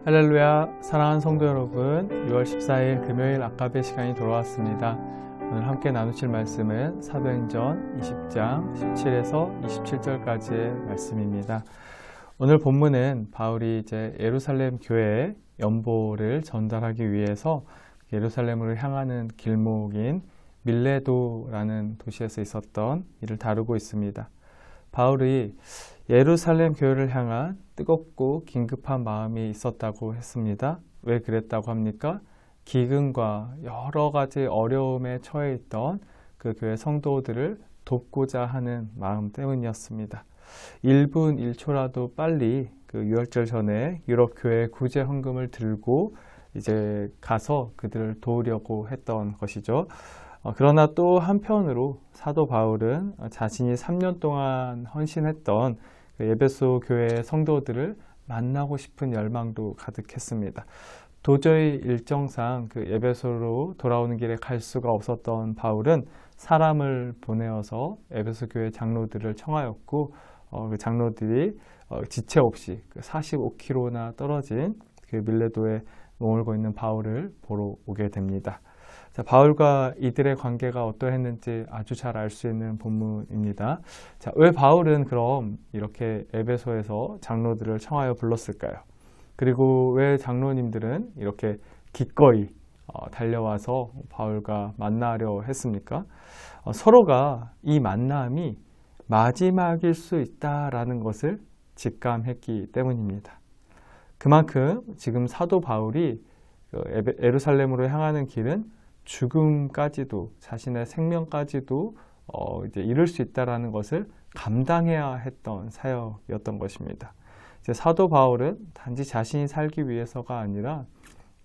할렐루야, 사랑하는 성도 여러분, 6월 14일 금요일 아까베 시간이 돌아왔습니다. 오늘 함께 나누실 말씀은 사도행전 20장 17에서 27절까지의 말씀입니다. 오늘 본문은 바울이 이제 예루살렘 교회에 연보를 전달하기 위해서 예루살렘으로 향하는 길목인 밀레도라는 도시에서 있었던 일을 다루고 있습니다. 바울이 예루살렘 교회를 향한 뜨겁고 긴급한 마음이 있었다고 했습니다. 왜 그랬다고 합니까? 기근과 여러 가지 어려움에 처해 있던 그 교회 성도들을 돕고자 하는 마음 때문이었습니다. 1분 1초라도 빨리 그 유월절 전에 유럽 교회 구제 헌금을 들고 이제 가서 그들을 도우려고 했던 것이죠. 그러나 또 한편으로 사도 바울은 자신이 3년 동안 헌신했던 그 에베소 교회 성도들을 만나고 싶은 열망도 가득했습니다. 도저히 일정상 그 에베소로 돌아오는 길에 갈 수가 없었던 바울은 사람을 보내어서 에베소 교회 장로들을 청하였고 그 장로들이 지체 없이 45km나 떨어진 그 밀레도에 머물고 있는 바울을 보러 오게 됩니다. 자, 바울과 이들의 관계가 어떠했는지 아주 잘 알 수 있는 본문입니다. 자, 왜 바울은 그럼 이렇게 에베소에서 장로들을 청하여 불렀을까요? 그리고 왜 장로님들은 이렇게 기꺼이 달려와서 바울과 만나려 했습니까? 서로가 이 만남이 마지막일 수 있다라는 것을 직감했기 때문입니다. 그만큼 지금 사도 바울이 예루살렘으로 향하는 길은 죽음까지도 자신의 생명까지도 이제 이룰 수 있다라는 것을 감당해야 했던 사역이었던 것입니다. 이제 사도 바울은 단지 자신이 살기 위해서가 아니라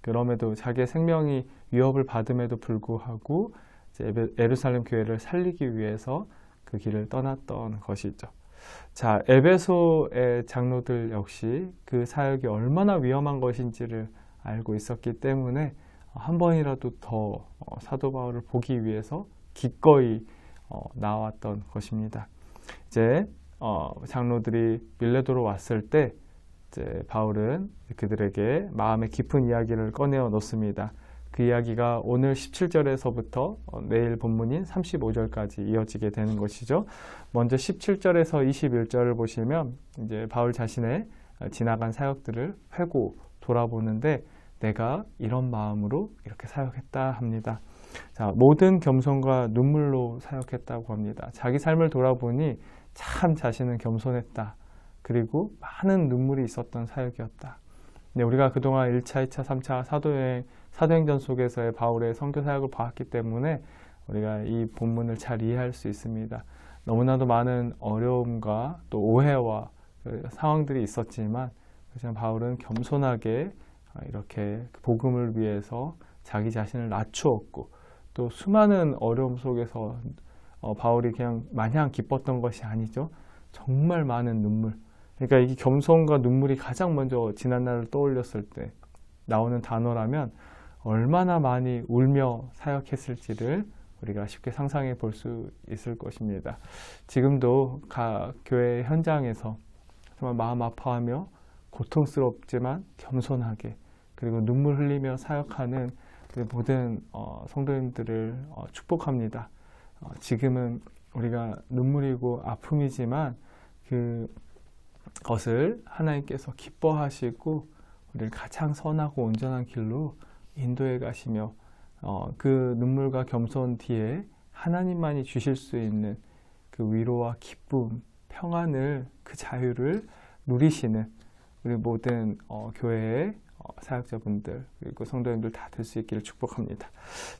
그럼에도 자기의 생명이 위협을 받음에도 불구하고 이제 예루살렘 교회를 살리기 위해서 그 길을 떠났던 것이죠. 자, 에베소의 장로들 역시 그 사역이 얼마나 위험한 것인지를 알고 있었기 때문에 한 번이라도 더 사도 바울을 보기 위해서 기꺼이 나왔던 것입니다. 이제 장로들이 밀레도로 왔을 때 이제 바울은 그들에게 마음의 깊은 이야기를 꺼내어 놓습니다. 그 이야기가 오늘 17절에서부터 내일 본문인 35절까지 이어지게 되는 것이죠. 먼저 17절에서 21절을 보시면 이제 바울 자신의 지나간 사역들을 회고 돌아보는데 내가 이런 마음으로 이렇게 사역했다 합니다. 자, 모든 겸손과 눈물로 사역했다고 합니다. 자기 삶을 돌아보니 참 자신은 겸손했다. 그리고 많은 눈물이 있었던 사역이었다. 근데 우리가 그동안 1차, 2차, 3차 사도행전 속에서의 바울의 선교 사역을 봤기 때문에 우리가 이 본문을 잘 이해할 수 있습니다. 너무나도 많은 어려움과 또 오해와 상황들이 있었지만 바울은 겸손하게 이렇게 복음을 위해서 자기 자신을 낮추었고 또 수많은 어려움 속에서 바울이 그냥 마냥 기뻤던 것이 아니죠. 정말 많은 눈물. 그러니까 이 겸손과 눈물이 가장 먼저 지난날을 떠올렸을 때 나오는 단어라면 얼마나 많이 울며 사역했을지를 우리가 쉽게 상상해 볼 수 있을 것입니다. 지금도 각 교회 현장에서 정말 마음 아파하며 고통스럽지만 겸손하게 그리고 눈물 흘리며 사역하는 모든 성도님들을 축복합니다. 지금은 우리가 눈물이고 아픔이지만 그것을 하나님께서 기뻐하시고 우리를 가장 선하고 온전한 길로 인도해 가시며 그 눈물과 겸손 뒤에 하나님만이 주실 수 있는 그 위로와 기쁨, 평안을 그 자유를 누리시는 우리 모든 교회의 사역자분들 그리고 성도님들 다 될 수 있기를 축복합니다.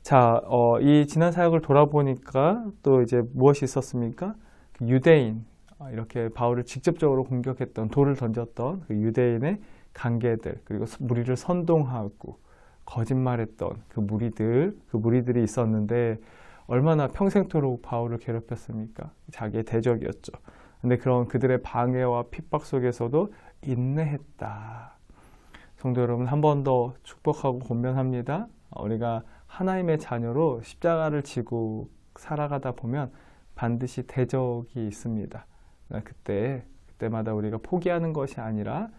자, 이 지난 사역을 돌아보니까 또 이제 무엇이 있었습니까? 그 유대인 이렇게 바울을 직접적으로 공격했던 돌을 던졌던 그 유대인의 관계들 그리고 무리를 선동하고 거짓말했던 그 무리들이 있었는데 얼마나 평생토록 바울을 괴롭혔습니까? 자기의 대적이었죠. 근데 그런 그들의 방해와 핍박 속에서도 인내했다. 성도 여러분, 한 번 더 축복하고 권면합니다. 우리가 하나님의 자녀로 십자가를 지고 살아가다 보면 반드시 대적이 있습니다. 그때마다 우리가 포기하는 것이 아니라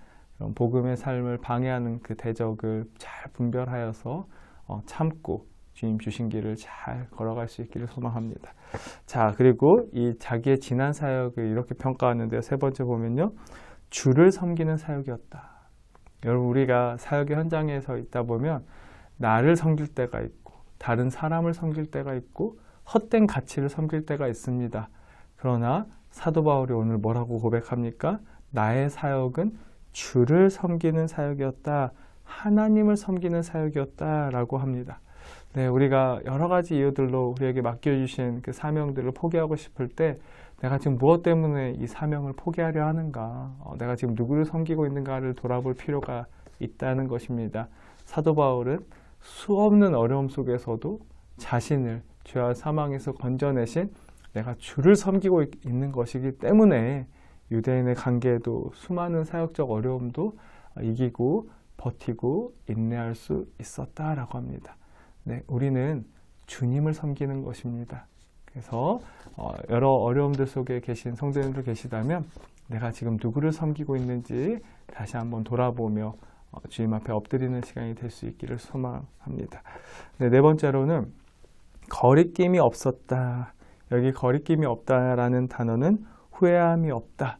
그런 복음의 삶을 방해하는 그 대적을 잘 분별하여서 참고 주님 주신 길을 잘 걸어갈 수 있기를 소망합니다. 자, 그리고 이 자기의 지난 사역을 이렇게 평가하는데요. 세 번째 보면요. 주를 섬기는 사역이었다. 여러분, 우리가 사역의 현장에서 있다 보면 나를 섬길 때가 있고 다른 사람을 섬길 때가 있고 헛된 가치를 섬길 때가 있습니다. 그러나 사도 바울이 오늘 뭐라고 고백합니까? 나의 사역은 주를 섬기는 사역이었다. 하나님을 섬기는 사역이었다 라고 합니다. 네, 우리가 여러 가지 이유들로 우리에게 맡겨주신 그 사명들을 포기하고 싶을 때 내가 지금 무엇 때문에 이 사명을 포기하려 하는가, 내가 지금 누구를 섬기고 있는가를 돌아볼 필요가 있다는 것입니다. 사도 바울은 수없는 어려움 속에서도 자신을 죄와 사망에서 건져내신 내가 주를 섬기고 있는 것이기 때문에 유대인의 관계에도 수많은 사역적 어려움도 이기고 버티고 인내할 수 있었다라고 합니다. 네, 우리는 주님을 섬기는 것입니다. 그래서 여러 어려움들 속에 계신 성도님들 계시다면 내가 지금 누구를 섬기고 있는지 다시 한번 돌아보며 주님 앞에 엎드리는 시간이 될 수 있기를 소망합니다. 네, 네 번째로는 거리낌이 없었다. 여기 거리낌이 없다라는 단어는 후회함이 없다.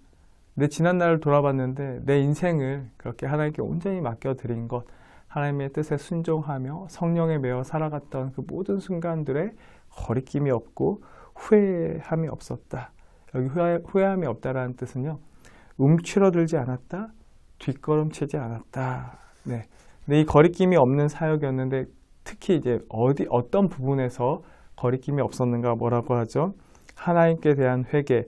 내 지난 날을 돌아봤는데 내 인생을 그렇게 하나님께 온전히 맡겨드린 것, 하나님의 뜻에 순종하며 성령에 매어 살아갔던 그 모든 순간들에 거리낌이 없고 후회함이 없었다. 여기 후회함이 없다라는 뜻은요, 움츠러들지 않았다, 뒷걸음치지 않았다. 네. 근데 이 거리낌이 없는 사역이었는데 특히 이제 어떤 부분에서 거리낌이 없었는가 뭐라고 하죠? 하나님께 대한 회개,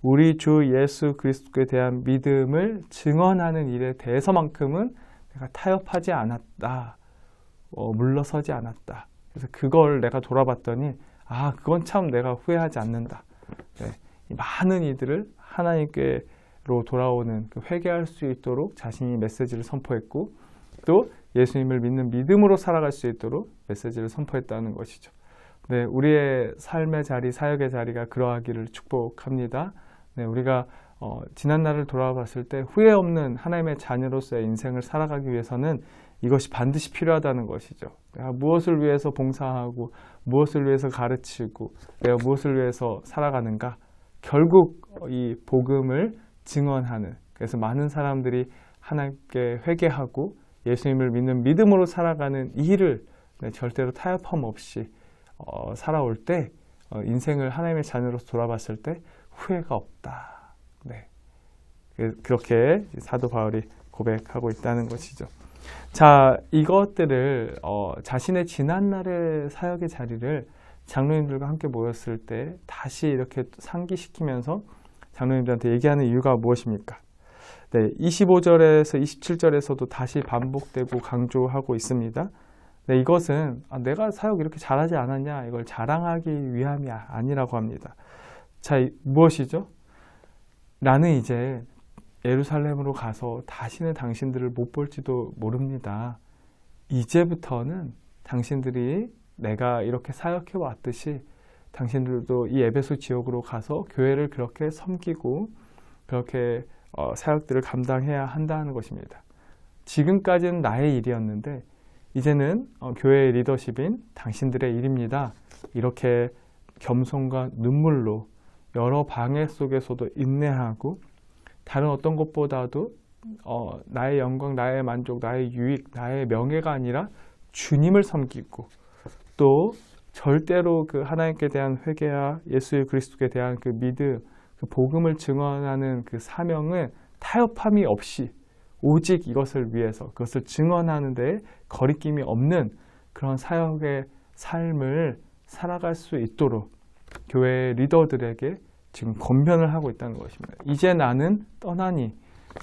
우리 주 예수 그리스도에 대한 믿음을 증언하는 일에 대해서만큼은 내가 타협하지 않았다. 물러서지 않았다. 그래서 그걸 내가 돌아봤더니 그건 참 내가 후회하지 않는다. 네. 이 많은 이들을 하나님께로 돌아오는 회개할 수 있도록 자신이 메시지를 선포했고 또 예수님을 믿는 믿음으로 살아갈 수 있도록 메시지를 선포했다는 것이죠. 네, 우리의 삶의 자리, 사역의 자리가 그러하기를 축복합니다. 네, 우리가 지난 날을 돌아봤을 때 후회 없는 하나님의 자녀로서의 인생을 살아가기 위해서는 이것이 반드시 필요하다는 것이죠. 내가 무엇을 위해서 봉사하고 무엇을 위해서 가르치고 내가 무엇을 위해서 살아가는가? 결국 이 복음을 증언하는, 그래서 많은 사람들이 하나님께 회개하고 예수님을 믿는 믿음으로 살아가는 이 일을 절대로 타협함 없이 살아올 때 인생을 하나님의 자녀로서 돌아봤을 때 후회가 없다. 네. 그렇게 사도 바울이 고백하고 있다는 것이죠. 자, 이것들을 자신의 지난날의 사역의 자리를 장로님들과 함께 모였을 때 다시 이렇게 상기시키면서 장로님들한테 얘기하는 이유가 무엇입니까? 네, 25절에서 27절에서도 다시 반복되고 강조하고 있습니다. 네, 이것은 내가 사역 이렇게 잘하지 않았냐, 이걸 자랑하기 위함이 아니라고 합니다. 자, 무엇이죠? 나는 이제 예루살렘으로 가서 다시는 당신들을 못 볼지도 모릅니다. 이제부터는 당신들이 내가 이렇게 사역해 왔듯이 당신들도 이 에베소 지역으로 가서 교회를 그렇게 섬기고 그렇게 사역들을 감당해야 한다는 것입니다. 지금까지는 나의 일이었는데 이제는 교회의 리더십인 당신들의 일입니다. 이렇게 겸손과 눈물로 여러 방해 속에서도 인내하고 다른 어떤 것보다도 나의 영광, 나의 만족, 나의 유익, 나의 명예가 아니라 주님을 섬기고 또 절대로 그 하나님께 대한 회개와 예수 그리스도에 대한 그 믿음, 그 복음을 증언하는 그 사명을 타협함이 없이 오직 이것을 위해서 그것을 증언하는 데 거리낌이 없는 그런 사역의 삶을 살아갈 수 있도록 교회 리더들에게 지금 권면을 하고 있다는 것입니다. 이제 나는 떠나니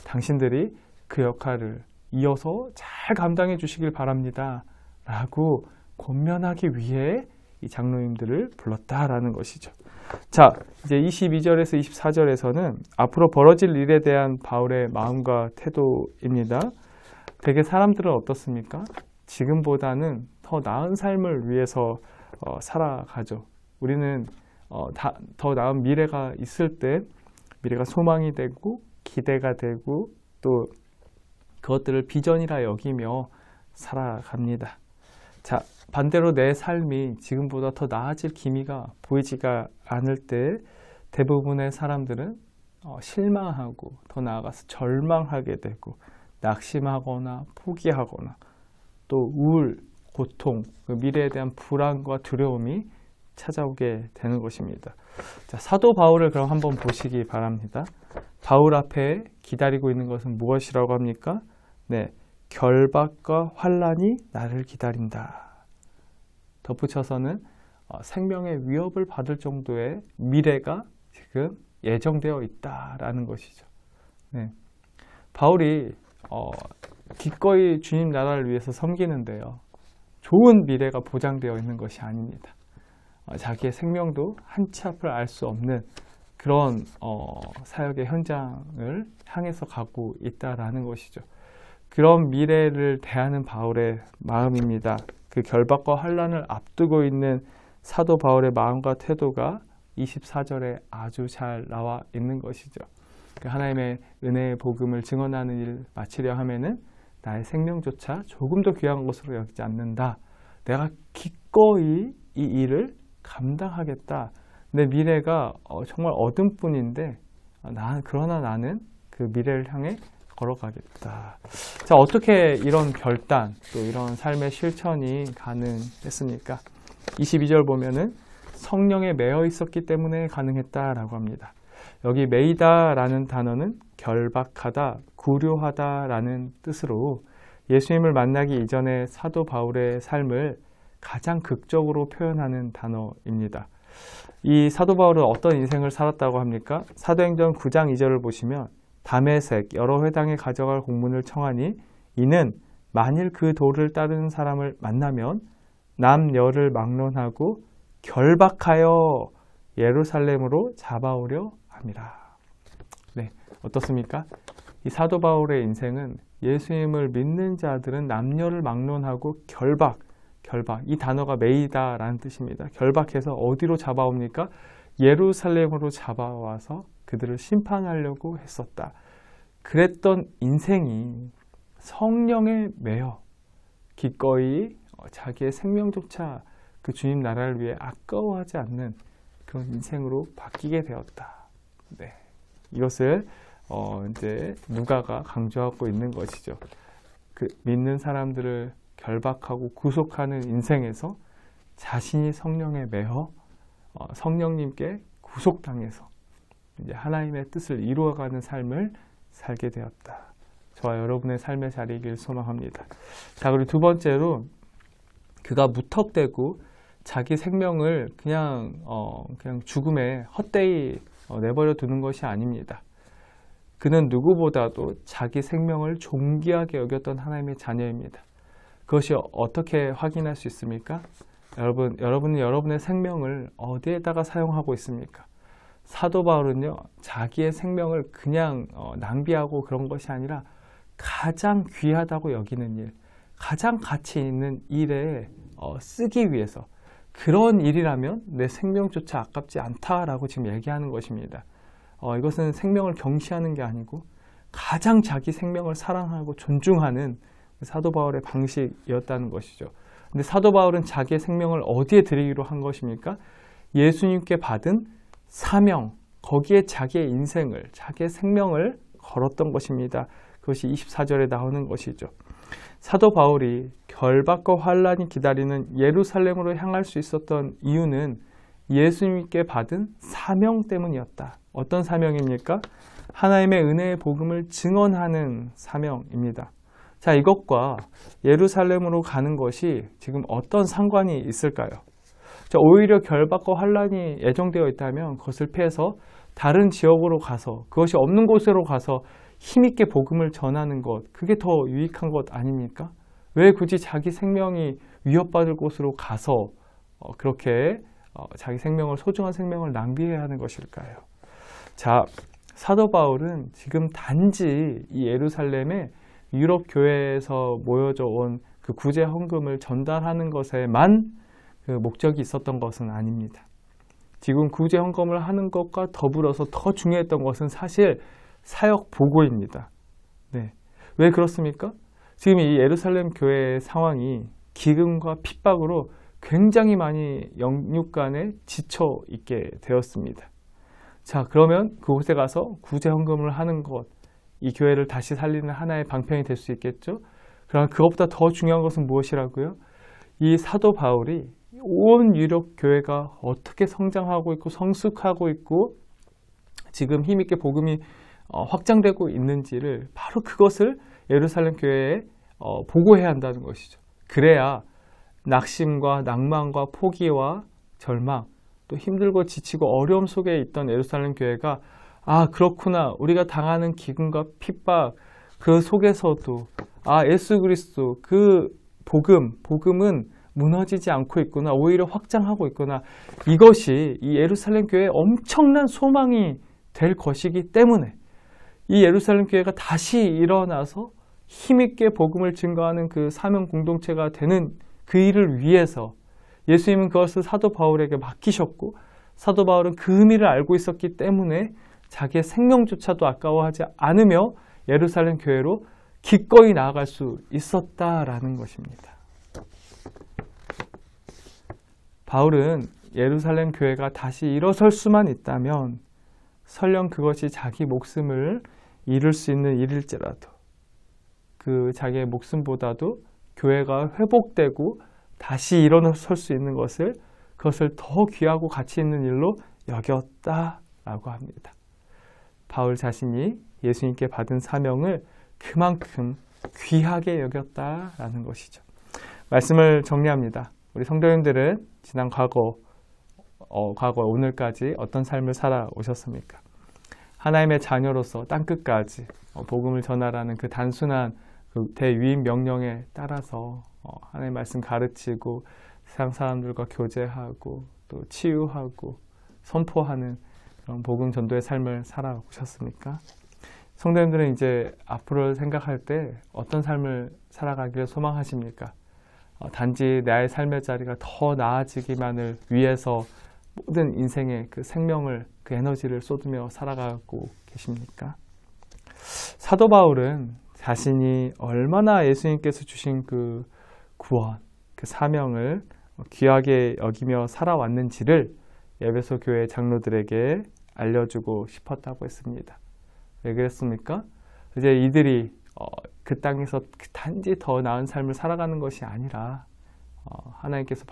당신들이 그 역할을 이어서 잘 감당해 주시길 바랍니다. 라고 권면하기 위해 이 장로님들을 불렀다라는 것이죠. 자, 이제 22절에서 24절에서는 앞으로 벌어질 일에 대한 바울의 마음과 태도입니다. 되게 사람들은 어떻습니까? 지금보다는 더 나은 삶을 위해서 살아가죠. 우리는 더 나은 미래가 있을 때 미래가 소망이 되고 기대가 되고 또 그것들을 비전이라 여기며 살아갑니다. 자, 반대로 내 삶이 지금보다 더 나아질 기미가 보이지가 않을 때 대부분의 사람들은 실망하고 더 나아가서 절망하게 되고 낙심하거나 포기하거나 또 우울, 고통, 그 미래에 대한 불안과 두려움이 찾아오게 되는 것입니다. 자, 사도 바울을 그럼 한번 보시기 바랍니다. 바울 앞에 기다리고 있는 것은 무엇이라고 합니까? 네, 결박과 환난이 나를 기다린다. 덧붙여서는 생명의 위협을 받을 정도의 미래가 지금 예정되어 있다라는 것이죠. 네. 바울이 기꺼이 주님 나라를 위해서 섬기는데요. 좋은 미래가 보장되어 있는 것이 아닙니다. 자기의 생명도 한치 앞을 알 수 없는 그런 사역의 현장을 향해서 가고 있다라는 것이죠. 그런 미래를 대하는 바울의 마음입니다. 그 결박과 환난을 앞두고 있는 사도 바울의 마음과 태도가 24절에 아주 잘 나와 있는 것이죠. 그 하나님의 은혜의 복음을 증언하는 일 마치려 하면은 나의 생명조차 조금도 귀한 것으로 여기지 않는다. 내가 기꺼이 이 일을 감당하겠다. 내 미래가 정말 어둠뿐인데 그러나 나는 그 미래를 향해 걸어가겠다. 자, 어떻게 이런 결단 또 이런 삶의 실천이 가능했습니까? 22절 보면은 성령에 매여 있었기 때문에 가능했다라고 합니다. 여기 매이다라는 단어는 결박하다, 구류하다라는 뜻으로 예수님을 만나기 이전에 사도 바울의 삶을 가장 극적으로 표현하는 단어입니다. 이 사도 바울은 어떤 인생을 살았다고 합니까? 사도행전 9장 2절을 보시면 다메섹 여러 회당에 가져갈 공문을 청하니 이는 만일 그 도를 따르는 사람을 만나면 남녀를 막론하고 결박하여 예루살렘으로 잡아오려 함이라. 네, 어떻습니까? 이 사도 바울의 인생은 예수님을 믿는 자들은 남녀를 막론하고 결박, 이 단어가 매이다라는 뜻입니다. 결박해서 어디로 잡아옵니까? 예루살렘으로 잡아와서 그들을 심판하려고 했었다. 그랬던 인생이 성령에 매여 기꺼이 자기의 생명조차 그 주님 나라를 위해 아까워하지 않는 그런 인생으로 바뀌게 되었다. 네, 이것을 이제 누가가 강조하고 있는 것이죠. 그 믿는 사람들을 결박하고 구속하는 인생에서 자신이 성령에 매여 성령님께 구속당해서 이제 하나님의 뜻을 이루어가는 삶을 살게 되었다. 저와 여러분의 삶의 자리이길 소망합니다. 자, 그리고 두 번째로 그가 무턱대고 자기 생명을 그냥 죽음에 헛되이 내버려 두는 것이 아닙니다. 그는 누구보다도 자기 생명을 존귀하게 여겼던 하나님의 자녀입니다. 그것이 어떻게 확인할 수 있습니까? 여러분은 여러분의 생명을 어디에다가 사용하고 있습니까? 사도 바울은요, 자기의 생명을 그냥 낭비하고 그런 것이 아니라 가장 귀하다고 여기는 일, 가장 가치 있는 일에 쓰기 위해서 그런 일이라면 내 생명조차 아깝지 않다라고 지금 얘기하는 것입니다. 이것은 생명을 경시하는 게 아니고 가장 자기 생명을 사랑하고 존중하는 사도 바울의 방식이었다는 것이죠. 근데 사도 바울은 자기의 생명을 어디에 드리기로 한 것입니까? 예수님께 받은 사명, 거기에 자기의 인생을, 자기의 생명을 걸었던 것입니다. 그것이 24절에 나오는 것이죠. 사도 바울이 결박과 환난이 기다리는 예루살렘으로 향할 수 있었던 이유는 예수님께 받은 사명 때문이었다. 어떤 사명입니까? 하나님의 은혜의 복음을 증언하는 사명입니다. 자, 이것과 예루살렘으로 가는 것이 지금 어떤 상관이 있을까요? 자, 오히려 결박과 환난이 예정되어 있다면 그것을 피해서 다른 지역으로 가서 그것이 없는 곳으로 가서 힘있게 복음을 전하는 것, 그게 더 유익한 것 아닙니까? 왜 굳이 자기 생명이 위협받을 곳으로 가서 그렇게 자기 생명을, 소중한 생명을 낭비해야 하는 것일까요? 자, 사도 바울은 지금 단지 이 예루살렘에 유럽 교회에서 모여져 온 그 구제 헌금을 전달하는 것에만 그 목적이 있었던 것은 아닙니다. 지금 구제 헌금을 하는 것과 더불어서 더 중요했던 것은 사실 사역 보고입니다. 네. 왜 그렇습니까? 지금 이 예루살렘 교회의 상황이 기근과 핍박으로 굉장히 많이 영육간에 지쳐 있게 되었습니다. 자, 그러면 그곳에 가서 구제 헌금을 하는 것, 이 교회를 다시 살리는 하나의 방편이 될 수 있겠죠? 그러나 그것보다 더 중요한 것은 무엇이라고요? 이 사도 바울이 온 유럽 교회가 어떻게 성장하고 있고 성숙하고 있고 지금 힘있게 복음이 확장되고 있는지를 바로 그것을 예루살렘 교회에 보고해야 한다는 것이죠. 그래야 낙심과 낭만과 포기와 절망, 또 힘들고 지치고 어려움 속에 있던 예루살렘 교회가 아, 그렇구나, 우리가 당하는 기근과 핍박 그 속에서도 예수 그리스도 그 복음은 무너지지 않고 있구나, 오히려 확장하고 있구나, 이것이 이 예루살렘 교회의 엄청난 소망이 될 것이기 때문에 이 예루살렘 교회가 다시 일어나서 힘있게 복음을 증거하는 그 사명 공동체가 되는 그 일을 위해서 예수님은 그것을 사도 바울에게 맡기셨고, 사도 바울은 그 의미를 알고 있었기 때문에 자기의 생명조차도 아까워하지 않으며 예루살렘 교회로 기꺼이 나아갈 수 있었다라는 것입니다. 바울은 예루살렘 교회가 다시 일어설 수만 있다면 설령 그것이 자기 목숨을 잃을 수 있는 일일지라도 그 자기의 목숨보다도 교회가 회복되고 다시 일어설 수 있는 그것을 더 귀하고 가치 있는 일로 여겼다라고 합니다. 바울 자신이 예수님께 받은 사명을 그만큼 귀하게 여겼다라는 것이죠. 말씀을 정리합니다. 우리 성도님들은 지난 과거 오늘까지 어떤 삶을 살아오셨습니까? 하나님의 자녀로서 땅끝까지 복음을 전하라는 그 단순한 그 대위임 명령에 따라서 하나님의 말씀 가르치고 세상 사람들과 교제하고 또 치유하고 선포하는 그런 복음 전도의 삶을 살아오셨습니까? 성도님들은 이제 앞으로 생각할 때 어떤 삶을 살아가기를 소망하십니까? 단지 나의 삶의 자리가 더 나아지기만을 위해서 모든 인생의 그 생명을, 그 에너지를 쏟으며 살아가고 계십니까? 사도 바울은 자신이 얼마나 예수님께서 주신 그 구원, 그 사명을 귀하게 여기며 살아왔는지를 에베소 교회 장로들에게 알려주고 싶었다고 했습니다. 왜 그랬습니까? 이제 이들이 그 땅에서 단지 더 나은 삶을 살아가는 것이 아니라 하나님께서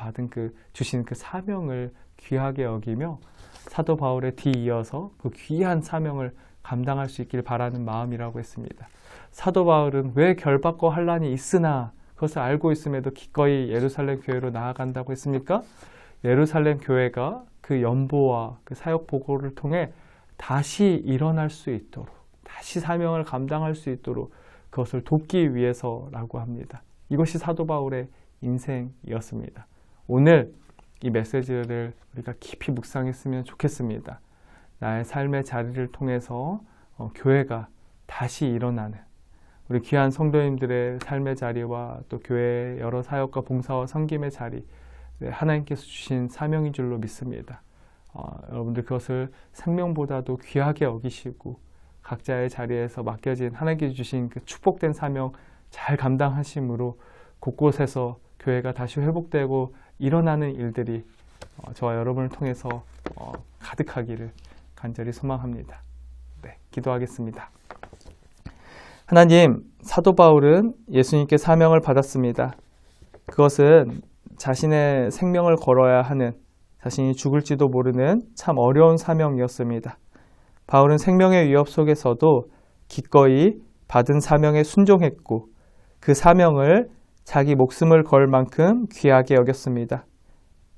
주신 그 사명을 귀하게 여기며 사도 바울에 뒤이어서 그 귀한 사명을 감당할 수 있길 바라는 마음이라고 했습니다. 사도 바울은 왜 결박과 환난이 있으나 그것을 알고 있음에도 기꺼이 예루살렘 교회로 나아간다고 했습니까? 예루살렘 교회가 그 연보와 그 사역 보고를 통해 다시 일어날 수 있도록, 다시 사명을 감당할 수 있도록 그것을 돕기 위해서라고 합니다. 이것이 사도 바울의 인생이었습니다. 오늘 이 메시지를 우리가 깊이 묵상했으면 좋겠습니다. 나의 삶의 자리를 통해서 교회가 다시 일어나는 우리 귀한 성도님들의 삶의 자리와 또 교회의 여러 사역과 봉사와 섬김의 자리, 하나님께서 주신 사명인 줄로 믿습니다. 여러분들 그것을 생명보다도 귀하게 여기시고 각자의 자리에서 맡겨진 하나님께서 주신 그 축복된 사명 잘 감당하심으로 곳곳에서 교회가 다시 회복되고 일어나는 일들이 저와 여러분을 통해서 가득하기를 간절히 소망합니다. 네, 기도하겠습니다. 하나님, 사도 바울은 예수님께 사명을 받았습니다. 그것은 자신의 생명을 걸어야 하는, 자신이 죽을지도 모르는 참 어려운 사명이었습니다. 바울은 생명의 위협 속에서도 기꺼이 받은 사명에 순종했고 그 사명을 자기 목숨을 걸 만큼 귀하게 여겼습니다.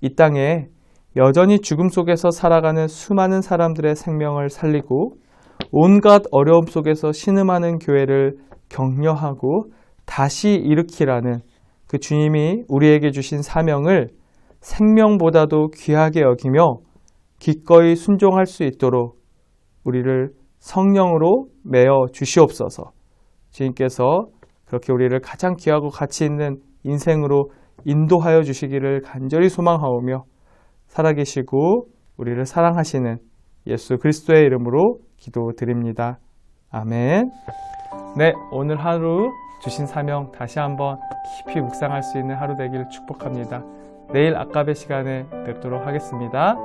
이 땅에 여전히 죽음 속에서 살아가는 수많은 사람들의 생명을 살리고 온갖 어려움 속에서 신음하는 교회를 격려하고 다시 일으키라는 그 주님이 우리에게 주신 사명을 생명보다도 귀하게 여기며 기꺼이 순종할 수 있도록 우리를 성령으로 메어 주시옵소서. 주님께서 그렇게 우리를 가장 귀하고 가치 있는 인생으로 인도하여 주시기를 간절히 소망하오며 살아계시고 우리를 사랑하시는 예수 그리스도의 이름으로 기도드립니다. 아멘. 네, 오늘 하루 주신 사명 다시 한번 깊이 묵상할 수 있는 하루 되기를 축복합니다. 내일 아까베 시간에 뵙도록 하겠습니다.